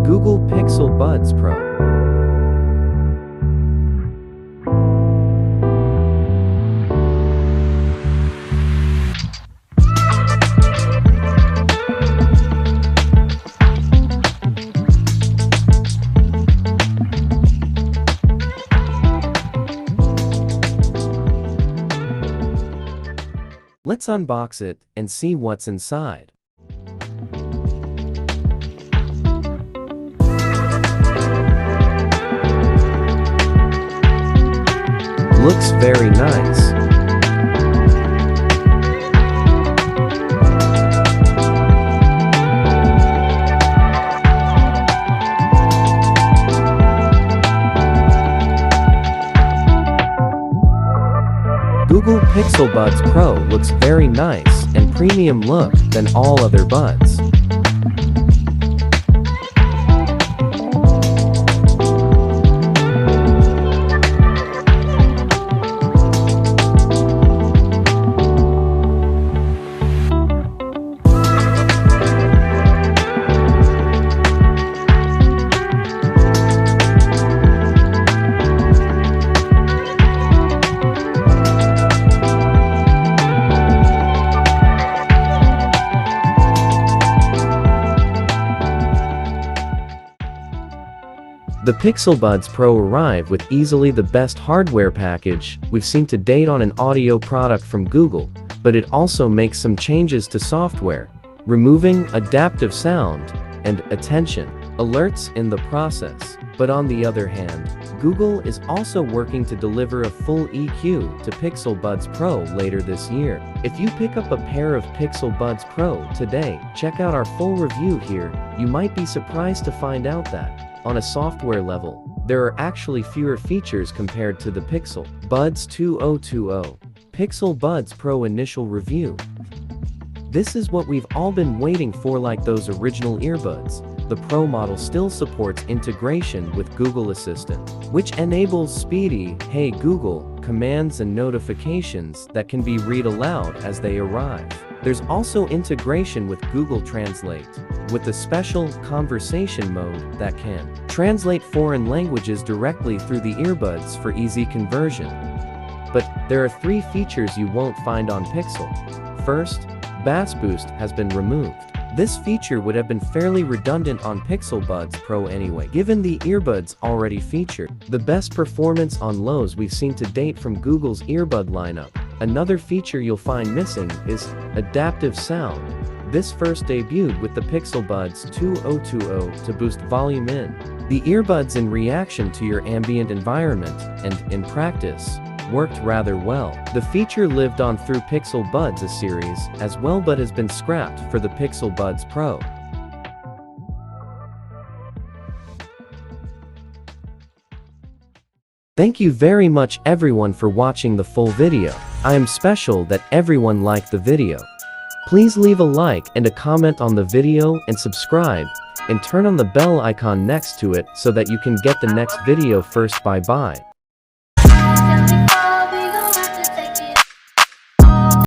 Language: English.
Google Pixel Buds Pro. Let's unbox it and see what's inside. Looks very nice. Google Pixel Buds Pro looks very nice and premium look than all other buds. The Pixel Buds Pro arrive with easily the best hardware package we've seen to date on an audio product from Google, but it also makes some changes to software, removing adaptive sound and attention alerts in the process. But on the other hand, Google is also working to deliver a full EQ to Pixel Buds Pro later this year. If you pick up a pair of Pixel Buds Pro today, check out our full review here. You might be surprised to find out that, on a software level, there are actually fewer features compared to the Pixel Buds 2020. Pixel Buds Pro initial review. This is what we've all been waiting for, like those original earbuds. The Pro model still supports integration with Google Assistant, which enables speedy "Hey Google" commands and notifications that can be read aloud as they arrive. There's also integration with Google Translate, with a special conversation mode that can translate foreign languages directly through the earbuds for easy conversion. But there are 3 features you won't find on Pixel. First, Bass Boost has been removed. This feature would have been fairly redundant on Pixel Buds Pro anyway, given the earbuds already featured the best performance on lows we've seen to date from Google's earbud lineup. Another feature you'll find missing is adaptive sound. This first debuted with the Pixel Buds 2020 to boost volume in the earbuds in reaction to your ambient environment, and, in practice, worked rather well. The feature lived on through Pixel Buds A series as well, but has been scrapped for the Pixel Buds Pro. Thank you very much everyone for watching the full video. I am special that everyone liked the video. Please leave a like and a comment on the video and subscribe, and turn on the bell icon next to it so that you can get the next video first. Bye bye.